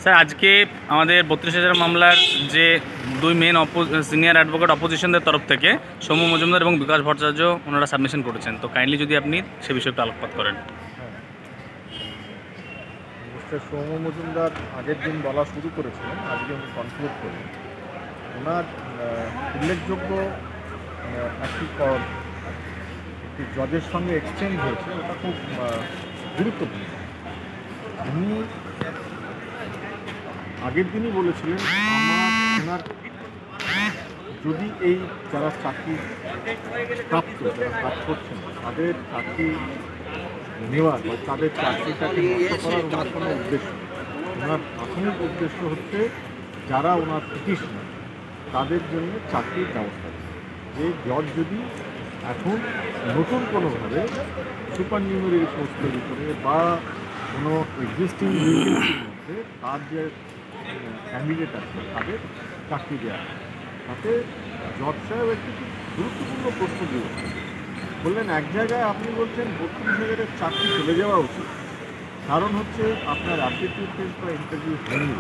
Sir আজকে আমাদের 32,000 মামলার যে দুই মেন সিনিয়র অ্যাডভোকেট অপোজিশনদের তরফ থেকে সৌম্য মজুমদার এবং বিকাশ ভট্টাচার্য ওনারা সাবমিশন করেছেন, তো কাইন্ডলি যদি আপনি সে বিষয়ে একটু আলোকপাত করেন। মিস্টার সৌম্য মজুমদার আগের দিন বলা শুরু করেছিলেন, আজকে উনি কনক্লুড করলেন। ওনার উল্লেখযোগ্য একটি জজের সঙ্গে এক্সচেঞ্জ হয়েছে, ওটা খুব গুরুত্বপূর্ণ। উনি আগের দিনই বলেছিলেন ওনার যদি এই যারা চাকরি প্রাপ্ত, যারা কাজ করছেন, তাদের চাকরি নেওয়ার বা তাদের চাকরিটাকে নষ্ট করার ওনার কোনো উদ্দেশ্য নেই। ওনার প্রাথমিক উদ্দেশ্য হচ্ছে যারা ওনার পিটিশনার তাদের জন্য চাকরির ব্যবস্থা, যে জজ যদি এখন নতুন কোনোভাবে সুপার নিউমেরি পোস্ট তৈরি করে বা কোনো এক্সিস্টিং মধ্যে তার যে ক্যান্ডিডেট আছে তাদের চাকরি দেওয়া, তাতে জজ সাহেব একটি খুব গুরুত্বপূর্ণ প্রশ্ন দিয়েছেন। বললেন এক জায়গায় আপনি বলছেন 32,000-এর চাকরি চলে যাওয়া উচিত, কারণ হচ্ছে আপনার অ্যাপটিটিউড টেস্ট বা ইন্টারভিউ হয়নি।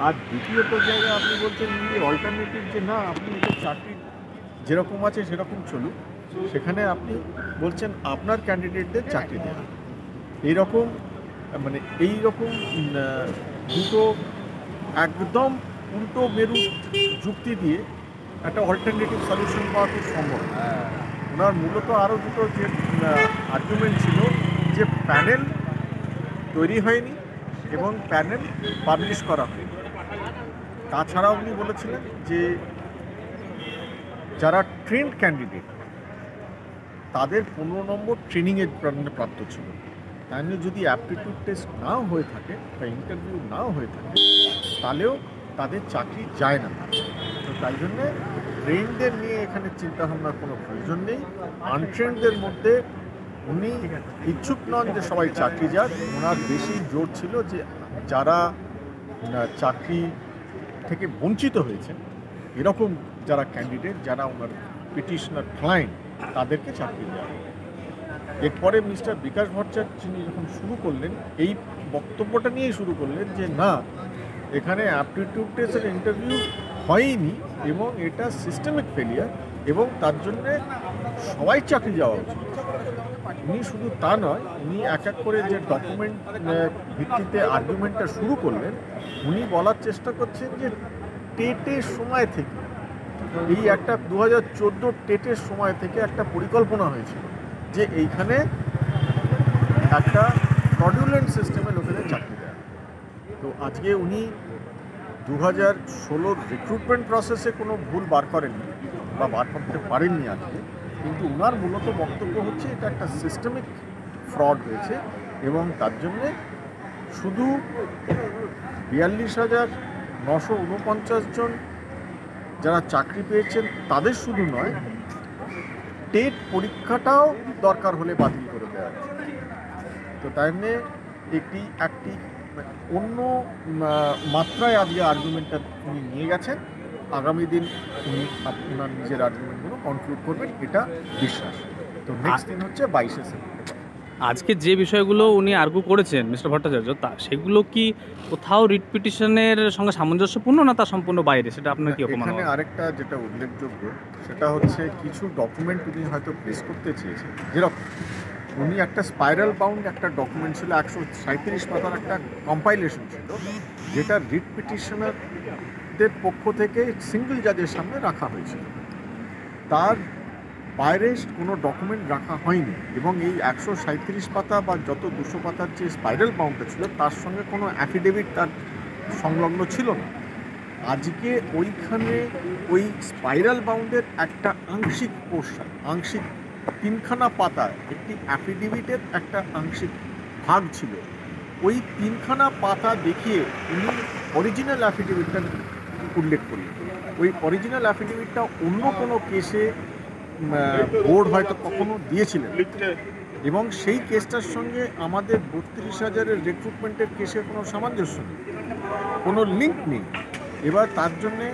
আর দ্বিতীয়ত জায়গায় আপনি বলছেন অল্টারনেটিভ যে না, আপনি এদের চাকরি যেরকম আছে সেরকম চলুক, সেখানে আপনি বলছেন আপনার ক্যান্ডিডেটদের চাকরি দেওয়া। এইরকম দুটো একদম উল্টো মেরু যুক্তি দিয়ে একটা অল্টারনেটিভ সলিউশন পাওয়া খুব সম্ভব। ওনার মূলত আরও দুটো যে আর্গুমেন্ট ছিল, যে প্যানেল তৈরি হয়নি এবং প্যানেল পাবলিশ করা হয়নি। তাছাড়াও উনি বলেছিলেন যে যারা ট্রেন্ড ক্যান্ডিডেট তাদের 15 নম্বর ট্রেনিংয়ের প্রাপ্ত ছিল, তাই নিয়ে যদি অ্যাপটিটিউড টেস্ট নাও হয়ে থাকে বা ইন্টারভিউ নাও হয়ে থাকে তাহলেও তাদের চাকরি যায় না। তো তাই জন্যে ট্রেনদের নিয়ে এখানে চিন্তাভাবনার কোনো প্রয়োজন নেই। আনট্রেনদের মধ্যে উনি ইচ্ছুক নন যে সবাই চাকরি যাক। ওনার বেশি জোর ছিল যে যারা চাকরি থেকে বঞ্চিত হয়েছেন এরকম যারা ক্যান্ডিডেট, যারা ওনার পিটিশনার ক্লায়েন্ট, তাদেরকে চাকরি দেওয়া। এরপরে মিস্টার বিকাশ ভট্টাচার্য যিনি যখন শুরু করলেন এই বক্তব্যটা নিয়েই শুরু করলেন যে না, এখানে অ্যাপটিটিউড টেস্টের ইন্টারভিউ হয়নি এবং এটা সিস্টেমিক ফেলিয়ার এবং তার জন্যে সবাই চাকরি যাওয়া উচিত। উনি শুধু তা নয়, উনি এক এক করে যে ডকুমেন্ট ভিত্তিতে আর্গুমেন্টটা শুরু করলেন, উনি বলার চেষ্টা করছেন যে টেটের সময় থেকে, এই একটা 2014 টেটের সময় থেকে একটা পরিকল্পনা হয়েছিল যে এইখানে একটা ফ্রডুলেন্ট সিস্টেমে লোকেদের চাকরি দেয়। তো আজকে উনি 2016 রিক্রুটমেন্ট প্রসেসে কোনো ভুল বার করেননি বা বার করতে পারেননি আজকে, কিন্তু ওনার মূলত বক্তব্য হচ্ছে এটা একটা সিস্টেমিক ফ্রড হয়েছে এবং তার জন্যে শুধু 42,949 জন যারা চাকরি পেয়েছেন তাদের শুধু নয়, টেট পরীক্ষাটাও দরকার হলে বাতিল করে দেওয়া হয়েছে। তো তাই নিয়ে একটি অন্য মাত্রায় আজকে আর্গুমেন্টটা উনি নিয়ে গেছেন। আগামী দিন উনি আপনার নিজের আর্গুমেন্টগুলো কনক্লুড করবেন, এটা বিশ্বাস। তো নেক্সট দিন হচ্ছে 22শে সেপ্টেম্বর। আজকে যে বিষয়গুলো উনি আর্গু করেছেন মিস্টার ভট্টাচার্য, তা সেগুলো কি কোথাও রিট পিটিশনের সঙ্গে সামঞ্জস্যপূর্ণ না তা সম্পূর্ণ বাইরে, সেটা আপনার কি অপমান? এখানে আরেকটা যেটা উল্লেখযোগ্য সেটা হচ্ছে কিছু ডকুমেন্ট উনি হয়তো প্লেস করতে চেয়েছেন। যেরকম উনি একটা স্পাইরাল বাউন্ড একটা ডকুমেন্ট ছিল, 137 পাতার একটা কম্পাইলেশন ছিল, যেটা রিট পিটিশনারদের পক্ষ থেকে সিঙ্গল জাজের সামনে রাখা হয়েছিল। তার বাইরে কোনো ডকুমেন্ট রাখা হয়নি এবং এই 137 পাতা বা যত 200 পাতার যে স্পাইরাল বাউন্ডটা ছিল তার সঙ্গে কোনো অ্যাফিডেভিট তার সংলগ্ন ছিল না। আজকে ওইখানে ওই স্পাইরাল বাউন্ডের একটা আংশিক পোর্শন, আংশিক 3খানা পাতা, একটি অ্যাফিডেভিটের একটা আংশিক ভাগ ছিল। ওই 3খানা পাতা দেখিয়ে উনি অরিজিনাল অ্যাফিডেভিটটা উল্লেখ করলেন। ওই অরিজিনাল অ্যাফিডেভিটটা অন্য কোনো কেসে বোর্ড হয়তো কখনো দিয়েছিলেন এবং সেই কেসটার সঙ্গে আমাদের 32,000-এর রিক্রুটমেন্টের কেসের কোনো সামঞ্জস্য নেই, কোনো লিঙ্ক নেই। এবার তার জন্যে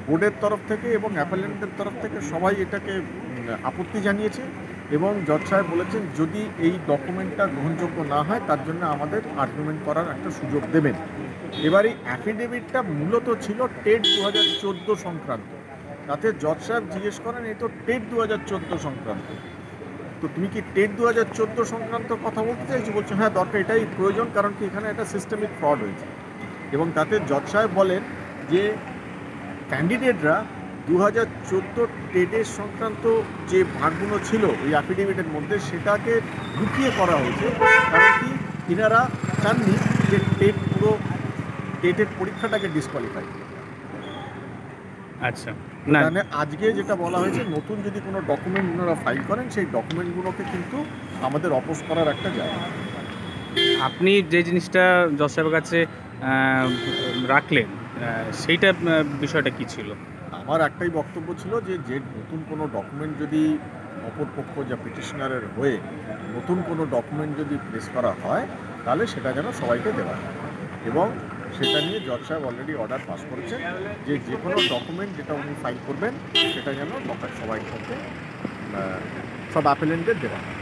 বোর্ডের তরফ থেকে এবং অ্যাপেলেন্টের তরফ থেকে সবাই এটাকে আপত্তি জানিয়েছে এবং জজ সাহেব বলেছেন যদি এই ডকুমেন্টটা গ্রহণযোগ্য না হয় তার জন্য আমাদের আর্গুমেন্ট করার একটা সুযোগ দেবেন। এবার এই অ্যাফিডেভিটটা মূলত ছিল টেট 2014 সংক্রান্ত। তাতে জজ সাহেব জিজ্ঞেস করেন এই তো টেট 2014 সংক্রান্ত, তো তুমি কি টেট 2014 সংক্রান্ত কথা বলতে চাইছো? বলছো হ্যাঁ দরকার, এটাই প্রয়োজন, কারণ কি এখানে একটা সিস্টেমিক ফ্রড হয়েছে। এবং তাতে জজ সাহেব বলেন যে ক্যান্ডিডেটরা 2014 টেটের সংক্রান্ত যে ভাগগুলো ছিল ওই অ্যাফিডেভিটের মধ্যে সেটাকে লুকিয়ে করা হয়েছে, কারণ কি এনারা চাননি যে টেটের পরীক্ষাটাকে ডিসকোয়ালিফাই। আচ্ছা, না মানে আজকে যেটা বলা হয়েছে নতুন যদি কোনো ডকুমেন্ট ওনারা ফাইল করেন সেই ডকুমেন্টগুলোকে কিন্তু আমাদের অপোজ করার একটা জায়গা। আপনি যে জিনিসটা জজ সাহেবের কাছে রাখলেন সেইটা বিষয়টা কি ছিল? আমার একটাই বক্তব্য ছিল যে নতুন কোনো ডকুমেন্ট যদি অপরপক্ষ যা পিটিশনারের হয়ে নতুন কোনো ডকুমেন্ট যদি প্লেস করা হয় তাহলে সেটা যেন সবাইকে দেওয়া হয়। এবং সেটা নিয়ে জজ সাহেব অলরেডি অর্ডার পাস করেছেন যে কোনো ডকুমেন্ট যেটা উনি ফাইল করবেন সেটা যেন সবাইকে সব অ্যাপেলেন্টদের দেওয়া হয়।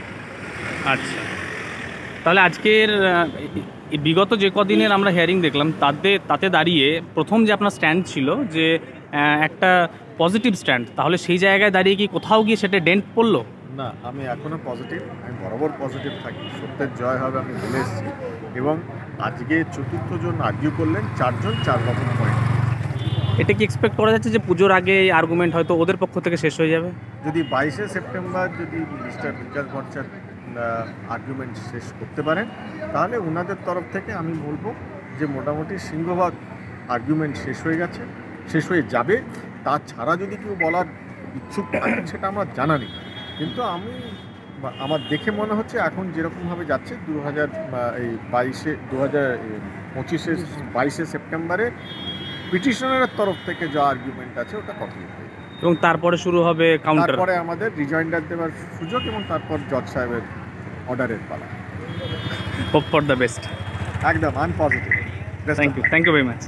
আচ্ছা, তাহলে আজকের বিগত যে কদিনের আমরা হিয়ারিং দেখলাম তাতে দাঁড়িয়ে প্রথম যে আপনার স্ট্যান্ড ছিল যে একটা পজিটিভ স্ট্যান্ড, তাহলে সেই জায়গায় দাঁড়িয়ে কি কোথাও গিয়ে সেটা ডেন্ট পড়লো? না, আমি এখনও পজিটিভ, আমি বরাবর পজিটিভ থাকি, সত্যের জয় হবে আমি বলে এসেছি। এবং আজকে চতুর্থ জন আর্জিউ করলেন, 4 জন 4 রকম পয়েন্ট। এটা কি এক্সপেক্ট করা যাচ্ছে যে পুজোর আগে এই আর্গুমেন্ট হয়তো ওদের পক্ষ থেকে শেষ হয়ে যাবে? যদি 22শে সেপ্টেম্বর যদি মিস্টার বিকাশ ভট্টাচার্য আর্গুমেন্ট শেষ করতে পারেন তাহলে ওনাদের তরফ থেকে আমি বলবো যে মোটামুটি সিংহভাগ আর্গুমেন্ট শেষ হয়ে যাবে। তাছাড়া যদি কেউ বলার ইচ্ছুক থাকে সেটা আমার জানা নেই, কিন্তু আমার দেখে মনে হচ্ছে এখন যেরকমভাবে যাচ্ছে 22শে সেপ্টেম্বরে পিটিশনারের তরফ থেকে যা আর্গুমেন্ট আছে ওটা কমপ্লিট হয়ে যাবে এবং তারপরে শুরু হবে কাউন্টার, তারপরে আমাদের রিজয়েন্ডার দেওয়ার সুযোগ এবং তারপর জজ সাহেবের অর্ডারের পালা। Hope for the best. একদম আনপজিটিভ। Thank you very much.